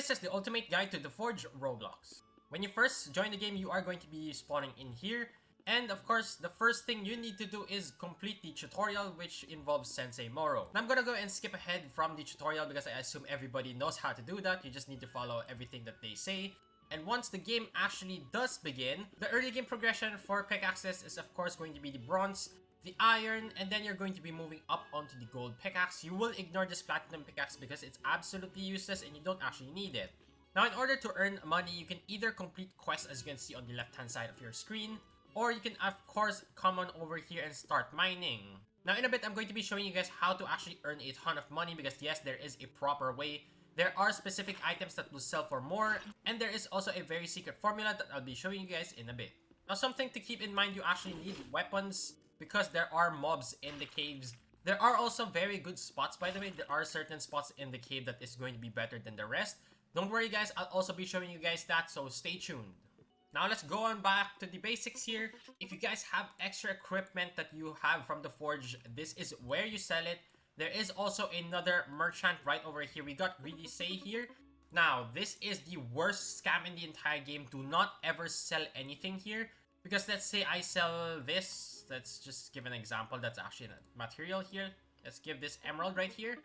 This is the ultimate guide to the Forge Roblox. When you first join the game, you are going to be spawning in here. And of course, the first thing you need to do is complete the tutorial, which involves Sensei Moro. Now I'm gonna go and skip ahead from the tutorial because I assume everybody knows how to do that. You just need to follow everything that they say. And once the game actually does begin, the early game progression for pickaxes is of course going to be the bronze, the iron, and then you're going to be moving up onto the gold pickaxe. You will ignore this platinum pickaxe because it's absolutely useless and you don't actually need it. Now in order to earn money, you can either complete quests as you can see on the left hand side of your screen, or you can of course come on over here and start mining. Now in a bit I'm going to be showing you guys how to actually earn a ton of money because yes, there is a proper way. There are specific items that will sell for more, and there is also a very secret formula that I'll be showing you guys in a bit. Now something to keep in mind, you actually need weapons because there are mobs in the caves. There are also very good spots, by the way. There are certain spots in the cave that is going to be better than the rest. Don't worry guys, I'll also be showing you guys that, so stay tuned. Now let's go on back to the basics here. If you guys have extra equipment that you have from the Forge, this is where you sell it. There is also another merchant right over here. We got Greedy Say here. Now, this is the worst scam in the entire game. Do not ever sell anything here. Because let's say I sell this. Let's just give an example. That's actually a material here. Let's give this emerald right here.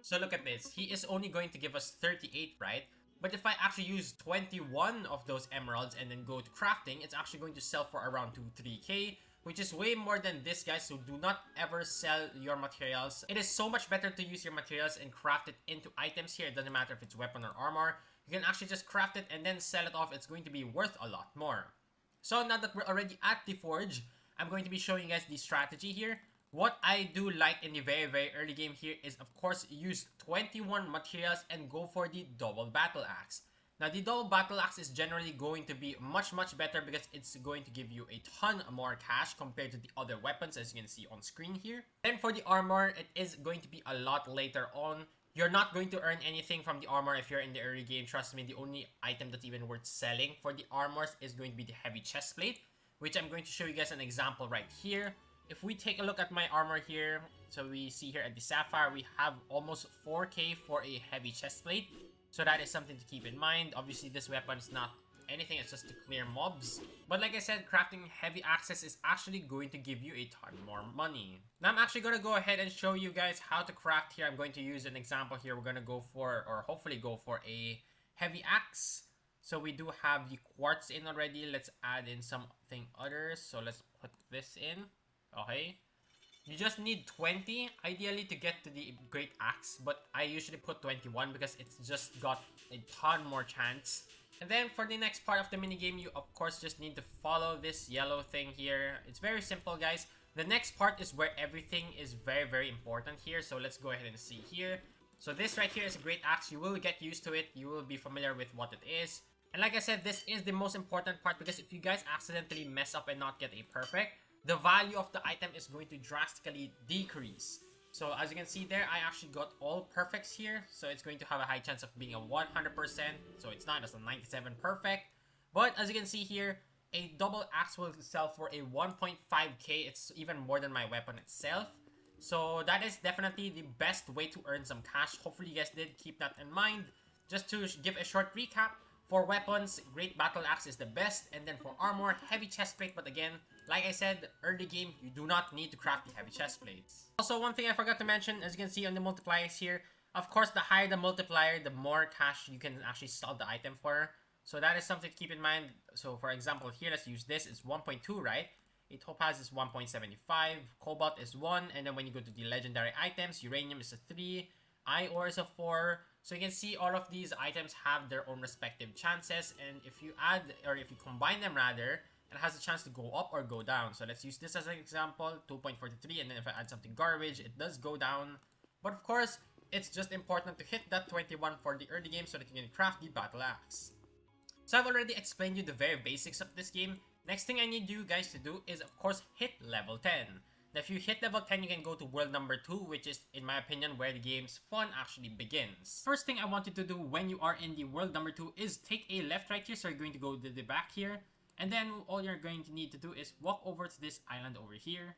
So look at this. He is only going to give us 38, right? But if I actually use 21 of those emeralds and then go to crafting, it's actually going to sell for around 2-3k, which is way more than this, guys. So do not ever sell your materials. It is so much better to use your materials and craft it into items here. It doesn't matter if it's weapon or armor. You can actually just craft it and then sell it off. It's going to be worth a lot more. So now that we're already at the Forge, I'm going to be showing you guys the strategy here. What I do like in the very early game here is of course use 21 materials and go for the double battle axe. Now the double battle axe is generally going to be much better because it's going to give you a ton more cash compared to the other weapons as you can see on screen here. Then for the armor, it is going to be a lot later on. You're not going to earn anything from the armor if you're in the early game. Trust me, the only item that's even worth selling for the armors is going to be the heavy chest plate, which I'm going to show you guys an example right here. If we take a look at my armor here, so we see here at the sapphire, we have almost 4k for a heavy chest plate. So that is something to keep in mind. Obviously, this weapon is not anything, it's just to clear mobs. But like I said, crafting heavy axes is actually going to give you a ton more money. Now I'm actually going to go ahead and show you guys how to craft here. I'm going to use an example here. We're going to go for, or hopefully go for a heavy axe. So we do have the quartz in already. Let's add in something others. So let's put this in. Okay. You just need 20 ideally to get to the great axe, but I usually put 21 because it's just got a ton more chance. And then for the next part of the minigame, you of course just need to follow this yellow thing here. It's very simple, guys. The next part is where everything is very important here. So let's go ahead and see here. So this right here is a great axe. You will get used to it. You will be familiar with what it is. And like I said, this is the most important part because if you guys accidentally mess up and not get a perfect, the value of the item is going to drastically decrease. So as you can see there, I actually got all perfects here. So it's going to have a high chance of being a 100%. So it's not just a 97 perfect. But as you can see here, a double axe will sell for a 1.5k. It's even more than my weapon itself. So that is definitely the best way to earn some cash. Hopefully you guys did keep that in mind. Just to give a short recap. For weapons, Great Battle Axe is the best, and then for armor, Heavy Chest Plate, but again, like I said, early game, you do not need to craft the Heavy Chest Plates. Also, one thing I forgot to mention, as you can see on the multipliers here, of course, the higher the multiplier, the more cash you can actually sell the item for. So that is something to keep in mind. So for example, here, let's use this, it's 1.2, right? A topaz is 1.75, cobalt is 1, and then when you go to the legendary items, uranium is a 3, iron ore is a 4. So you can see all of these items have their own respective chances, and if you add, or if you combine them rather, it has a chance to go up or go down. So let's use this as an example, 2.43, and then if I add something garbage, it does go down. But of course, it's just important to hit that 21 for the early game so that you can craft the battle axe. So I've already explained you the very basics of this game. Next thing I need you guys to do is of course hit level 10. Now, if you hit level 10, you can go to world number 2, which is, in my opinion, where the game's fun actually begins. First thing I want you to do when you are in the world number 2 is take a left right here. So you're going to go to the back here. And then all you're going to need to do is walk over to this island over here.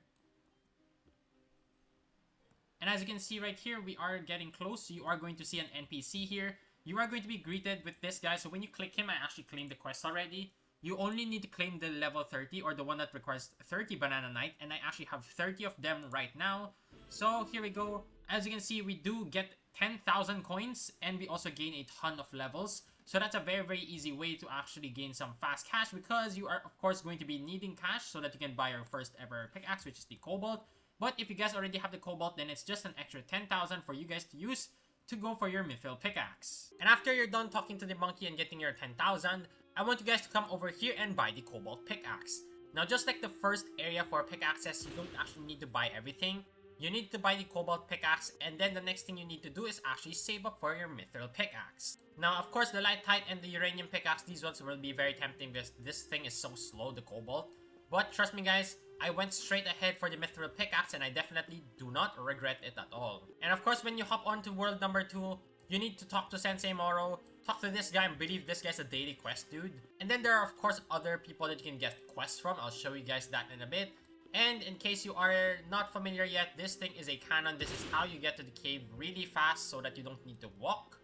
And as you can see right here, we are getting close. So you are going to see an NPC here. you are going to be greeted with this guy. So when you click him, I actually claimed the quest already. You only need to claim the level 30 or the one that requires 30 Banana Knight, and I actually have 30 of them right now. So here we go. As you can see, we do get 10,000 coins, and we also gain a ton of levels. So that's a very easy way to actually gain some fast cash, because you are of course going to be needing cash so that you can buy your first ever pickaxe, which is the Cobalt. But if you guys already have the Cobalt, then it's just an extra 10,000 for you guys to use to go for your Mithril pickaxe. And after you're done talking to the monkey and getting your 10,000, I want you guys to come over here and buy the Cobalt pickaxe. Now, just like the first area for pickaxes, you don't actually need to buy everything. You need to buy the Cobalt pickaxe, and then the next thing you need to do is actually save up for your Mithril pickaxe. Now, of course, the Lightite and the Uranium pickaxe, these ones will be very tempting because this thing is so slow, the Cobalt. But trust me guys, I went straight ahead for the Mithril pickaxe, and I definitely do not regret it at all. And of course, when you hop onto world number 2, you need to talk to Sensei Moro, talk to this guy. I believe this guy's a daily quest dude. And then there are of course other people that you can get quests from. I'll show you guys that in a bit. And in case you are not familiar yet, this thing is a cannon. This is how you get to the cave really fast so that you don't need to walk.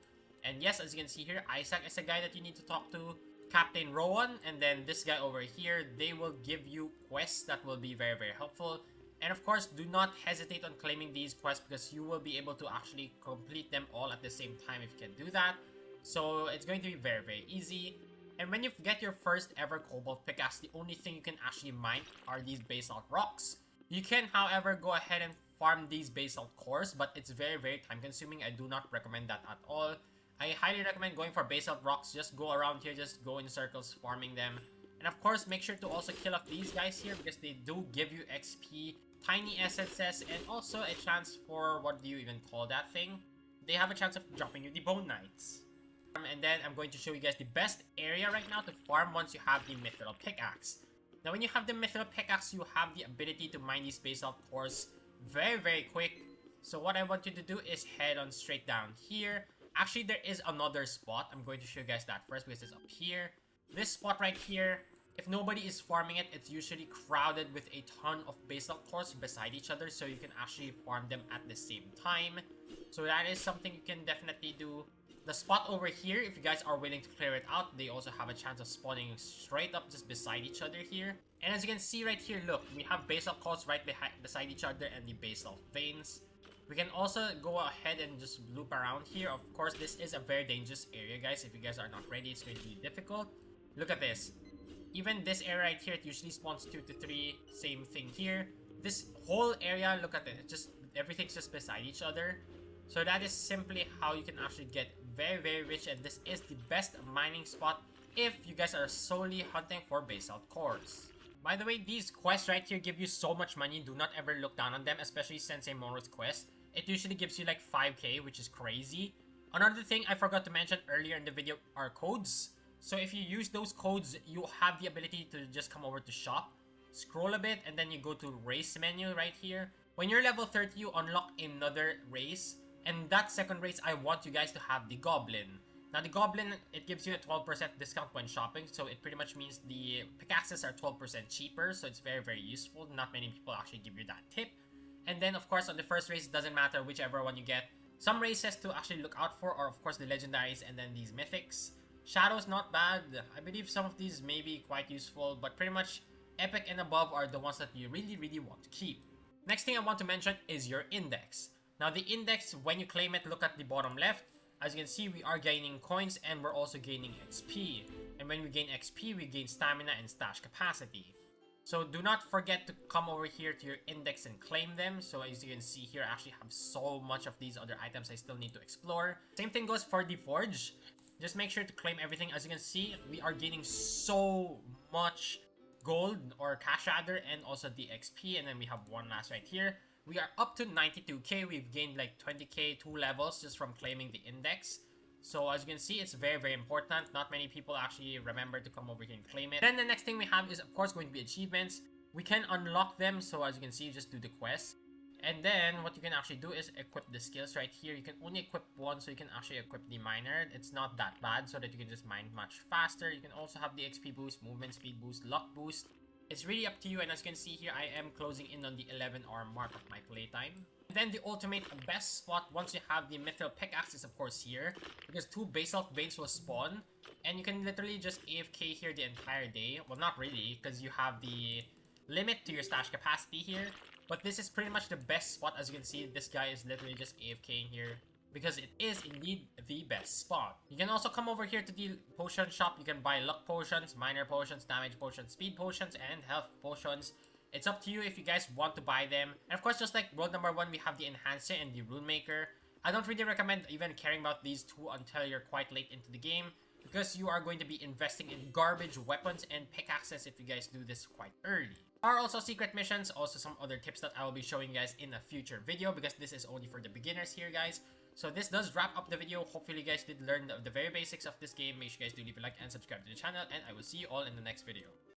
And yes, as you can see here, Isaac is a guy that you need to talk to. Captain Rowan, and then this guy over here, they will give you quests that will be very helpful. And of course, do not hesitate on claiming these quests, because you will be able to actually complete them all at the same time if you can do that. So it's going to be very easy. And when you get your first ever Cobalt pickaxe, the only thing you can actually mine are these basalt rocks. You can, however, go ahead and farm these basalt cores, but it's very time consuming. I do not recommend that at all. I highly recommend going for basalt rocks. Just go around here, just go in circles farming them. And of course, make sure to also kill off these guys here, because they do give you XP, tiny essences, and also a chance for, what do you even call that thing? They have a chance of dropping you the Bone Knights. And then I'm going to show you guys the best area right now to farm once you have the Mithril pickaxe. Now when you have the Mithril pickaxe, you have the ability to mine these basalt cores very quick. So what I want you to do is head on straight down here. Actually, there is another spot. I'm going to show you guys that first because it's up here. This spot right here, if nobody is farming it, it's usually crowded with a ton of basalt cores beside each other, so you can actually farm them at the same time. So that is something you can definitely do. The spot over here, if you guys are willing to clear it out, they also have a chance of spawning straight up just beside each other here. And as you can see right here, look, we have basalt cores right beside each other and the basalt veins. We can also go ahead and just loop around here. Of course, this is a very dangerous area, guys. If you guys are not ready, it's going to be difficult. Look at this. Even this area right here, it usually spawns 2 to 3. Same thing here. This whole area, look at it. It's just, everything's just beside each other. So that is simply how you can actually get very rich. And this is the best mining spot if you guys are solely hunting for basalt cores. By the way, these quests right here give you so much money. Do not ever look down on them, especially Sensei Moro's quest. It usually gives you like 5k, which is crazy. Another thing I forgot to mention earlier in the video are codes. So if you use those codes, you have the ability to just come over to shop, scroll a bit, and then you go to race menu right here. When you're level 30, you unlock another race. And that second race, I want you guys to have the Goblin. Now the Goblin, it gives you a 12% discount when shopping, so it pretty much means the pickaxes are 12% cheaper, so it's very useful. Not many people actually give you that tip. And then of course on the first race, it doesn't matter whichever one you get. Some races to actually look out for are of course the legendaries and then these mythics. Shadow's not bad. I believe some of these may be quite useful, but pretty much epic and above are the ones that you really want to keep. Next thing I want to mention is your index. Now the index, when you claim it, look at the bottom left. As you can see, we are gaining coins and we're also gaining XP. And when we gain XP, we gain stamina and stash capacity. So do not forget to come over here to your index and claim them. So as you can see here, I actually have so much of these other items I still need to explore. Same thing goes for the Forge. Just make sure to claim everything. As you can see, we are gaining so much gold or cash rather, and also the XP. And then we have one last right here. We are up to 92k. We've gained like 20k 2 levels just from claiming the index. So as you can see, it's very important. Not many people actually remember to come over here and claim it. Then the next thing we have is of course going to be achievements. We can unlock them. So as you can see, just do the quest. And then what you can actually do is equip the skills right here. You can only equip one, so you can actually equip the miner. It's not that bad, so that you can just mine much faster. You can also have the XP boost, movement speed boost, luck boost. It's really up to you, and as you can see here, I am closing in on the 11-hour mark of my playtime. And then the ultimate best spot once you have the mithril pickaxe is of course here, because 2 basalt veins will spawn, and you can literally just AFK here the entire day. Well, not really, because you have the limit to your stash capacity here, but this is pretty much the best spot. As you can see, this guy is literally just AFKing here, because it is indeed the best spot. You can also come over here to the potion shop. You can buy luck potions, minor potions, damage potions, speed potions, and health potions. It's up to you if you guys want to buy them. And of course, just like world number 1, we have the Enhancer and the Rune Maker. I don't really recommend even caring about these two until you're quite late into the game, because you are going to be investing in garbage weapons and pickaxes if you guys do this quite early. There are also secret missions, also some other tips that I will be showing you guys in a future video, because this is only for the beginners here, guys. So this does wrap up the video. Hopefully you guys did learn the very basics of this game. Make sure you guys do leave a like and subscribe to the channel, and I will see you all in the next video.